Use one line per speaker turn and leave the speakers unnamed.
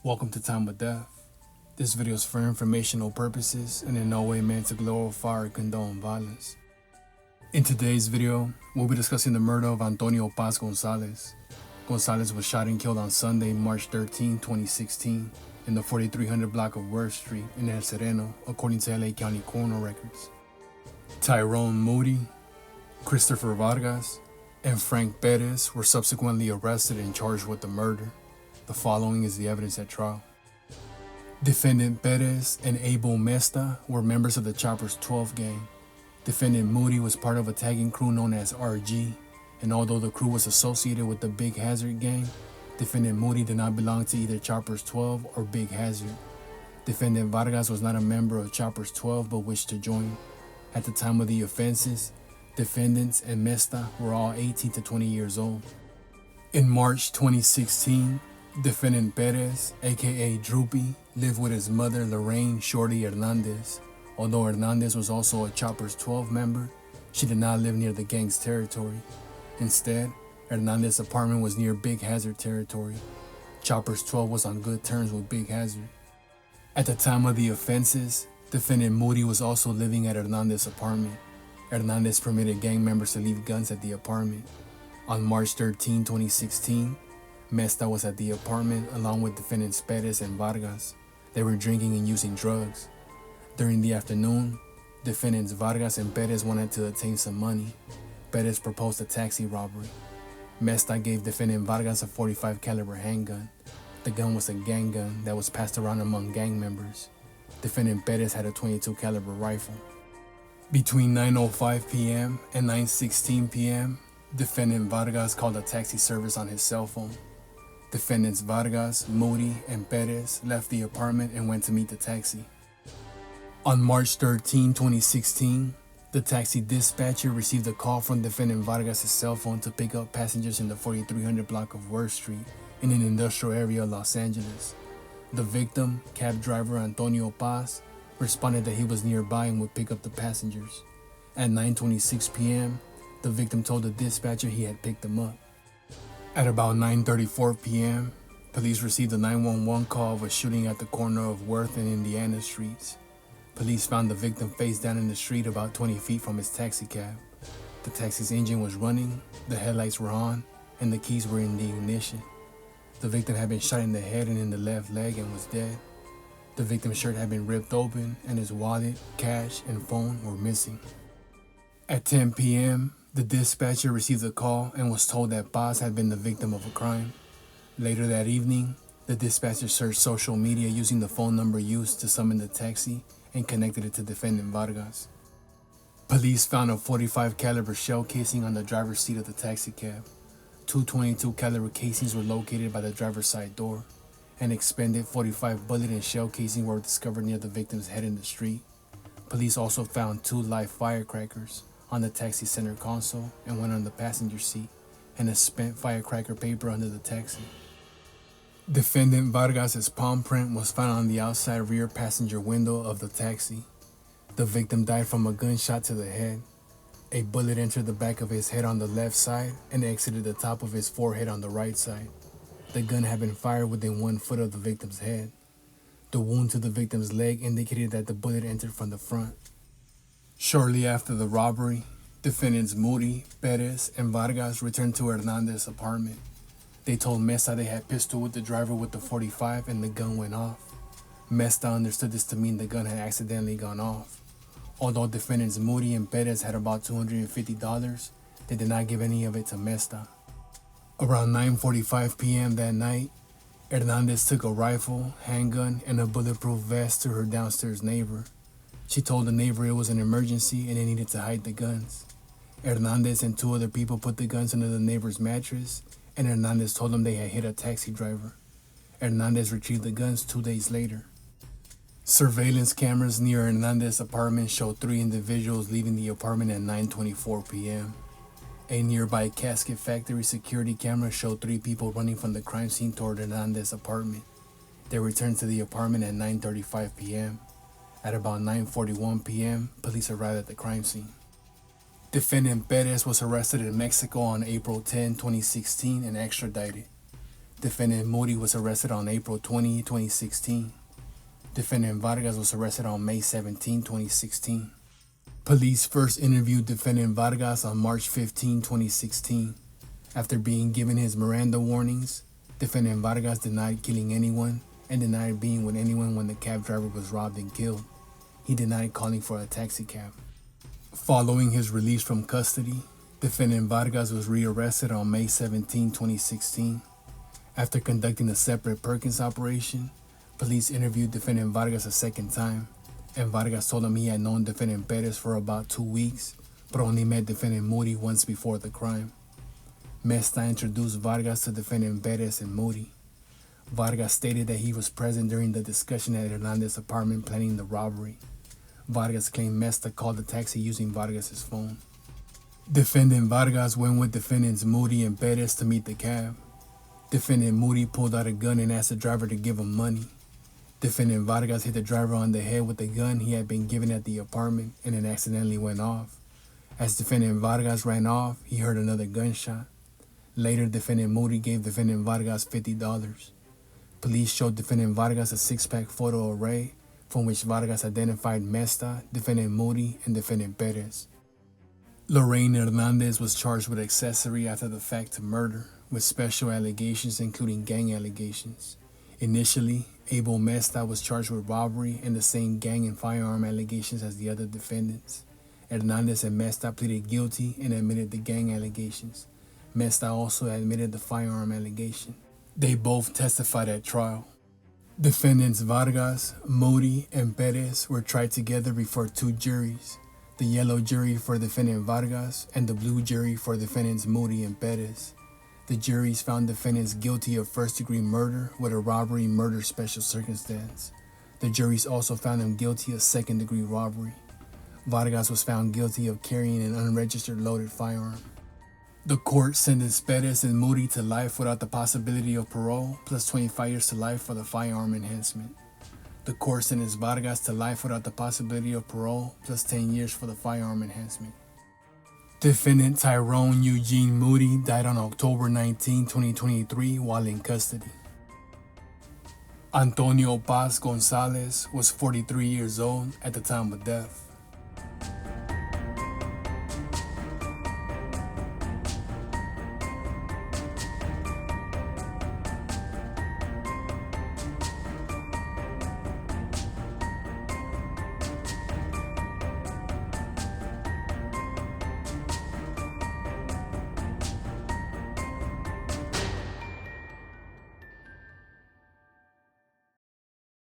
Welcome to Time of Death. This video is for informational purposes and in no way meant to glorify or condone violence. In today's video, we'll be discussing the murder of Antonio Paz Gonzalez. Gonzalez was shot and killed on Sunday, March 13, 2016, in the 4300 block of Worth Street in El Sereno, according to LA County coroner records. Tyrone Moody, Christopher Vargas, and Frank Perez were subsequently arrested and charged with the murder. The following is the evidence at trial. Defendant Perez and Abel Mesta were members of the Choppers 12 gang. Defendant Moody was part of a tagging crew known as RG, and although the crew was associated with the Big Hazard gang, Defendant Moody did not belong to either Choppers 12 or Big Hazard. Defendant Vargas was not a member of Choppers 12 but wished to join. At the time of the offenses, defendants and Mesta were all 18 to 20 years old. In March 2016, Defendant Perez, aka Droopy, lived with his mother Lorraine Shorty Hernandez. Although Hernandez was also a Choppers 12 member, she did not live near the gang's territory. Instead, Hernandez's apartment was near Big Hazard territory. Choppers 12 was on good terms with Big Hazard. At the time of the offenses, Defendant Moody was also living at Hernandez's apartment. Hernandez permitted gang members to leave guns at the apartment. On March 13, 2016, Mesta was at the apartment along with defendants Perez and Vargas. They were drinking and using drugs. During the afternoon, defendants Vargas and Perez wanted to obtain some money. Perez proposed a taxi robbery. Mesta gave defendant Vargas a .45 caliber handgun. The gun was a gang gun that was passed around among gang members. Defendant Perez had a .22 caliber rifle. Between 9:05 p.m. and 9:16 p.m., defendant Vargas called a taxi service on his cell phone. Defendants Vargas, Moody, and Perez left the apartment and went to meet the taxi. On March 13, 2016, the taxi dispatcher received a call from defendant Vargas' cell phone to pick up passengers in the 4300 block of Worth Street in an industrial area of Los Angeles. The victim, cab driver Antonio Paz, responded that he was nearby and would pick up the passengers. At 9:26 p.m., the victim told the dispatcher he had picked them up. At about 9:34 p.m., police received a 911 call of a shooting at the corner of Worth and Indiana streets. Police found the victim face down in the street about 20 feet from his taxi cab. The taxi's engine was running, the headlights were on, and the keys were in the ignition. The victim had been shot in the head and in the left leg and was dead. The victim's shirt had been ripped open and his wallet, cash, and phone were missing. At 10 p.m., the dispatcher received a call and was told that Paz had been the victim of a crime. Later that evening, the dispatcher searched social media using the phone number used to summon the taxi and connected it to defendant Vargas. Police found a .45 caliber shell casing on the driver's seat of the taxi cab. Two .22 caliber casings were located by the driver's side door. An expended .45 bullet and shell casing were discovered near the victim's head in the street. Police also found 2 live firecrackers on the taxi center console and one on the passenger seat, and a spent firecracker paper under the taxi. Defendant Vargas' palm print was found on the outside rear passenger window of the taxi. The victim died from a gunshot to the head. A bullet entered the back of his head on the left side and exited the top of his forehead on the right side. The gun had been fired within 1 foot of the victim's head. The wound to the victim's leg indicated that the bullet entered from the front. Shortly after the robbery, defendants Moody, Perez, and Vargas returned to Hernandez's apartment. They told Mesta they had pistol with the driver with the .45 and the gun went off. Mesta understood this to mean the gun had accidentally gone off. Although defendants Moody and Perez had about $250, they did not give any of it to Mesta. Around 9:45 p.m. that night, Hernandez took a rifle, handgun, and a bulletproof vest to her downstairs neighbor. She told the neighbor it was an emergency and they needed to hide the guns. Hernandez and 2 other people put the guns under the neighbor's mattress, and Hernandez told them they had hit a taxi driver. Hernandez retrieved the guns 2 days later. Surveillance cameras near Hernandez's apartment showed 3 individuals leaving the apartment at 9:24 p.m. A nearby casket factory security camera showed 3 people running from the crime scene toward Hernandez's apartment. They returned to the apartment at 9:35 p.m. At about 9:41 p.m., police arrived at the crime scene. Defendant Perez was arrested in Mexico on April 10, 2016 and extradited. Defendant Moody was arrested on April 20, 2016. Defendant Vargas was arrested on May 17, 2016. Police first interviewed Defendant Vargas on March 15, 2016. After being given his Miranda warnings, Defendant Vargas denied killing anyone and denied being with anyone when the cab driver was robbed and killed. He denied calling for a taxi cab. Following his release from custody, Defendant Vargas was rearrested on May 17, 2016. After conducting a separate Perkins operation, police interviewed Defendant Vargas a second time, and Vargas told him he had known Defendant Perez for about 2 weeks, but only met Defendant Moody once before the crime. Mesta introduced Vargas to Defendant Perez and Moody. Vargas stated that he was present during the discussion at Hernandez's apartment planning the robbery. Vargas claimed Mesta called the taxi using Vargas' phone. Defendant Vargas went with Defendants Moody and Perez to meet the cab. Defendant Moody pulled out a gun and asked the driver to give him money. Defendant Vargas hit the driver on the head with the gun he had been given at the apartment and it accidentally went off. As Defendant Vargas ran off, he heard another gunshot. Later, Defendant Moody gave Defendant Vargas $50. Police showed Defendant Vargas a 6-pack photo array from which Vargas identified Mesta, Defendant Moody, and Defendant Perez. Lorraine Hernandez was charged with accessory after the fact to murder, with special allegations including gang allegations. Initially, Abel Mesta was charged with robbery and the same gang and firearm allegations as the other defendants. Hernandez and Mesta pleaded guilty and admitted the gang allegations. Mesta also admitted the firearm allegation. They both testified at trial. Defendants Vargas, Moody, and Perez were tried together before 2 juries, the yellow jury for Defendant Vargas and the blue jury for Defendants Moody and Perez. The juries found defendants guilty of first-degree murder with a robbery-murder special circumstance. The juries also found him guilty of second-degree robbery. Vargas was found guilty of carrying an unregistered loaded firearm. The court sentenced Perez and Moody to life without the possibility of parole, plus 25 years to life for the firearm enhancement. The court sentenced Vargas to life without the possibility of parole, plus 10 years for the firearm enhancement. Defendant Tyrone Eugene Moody died on October 19, 2023 while in custody. Antonio Paz Gonzalez was 43 years old at the time of death.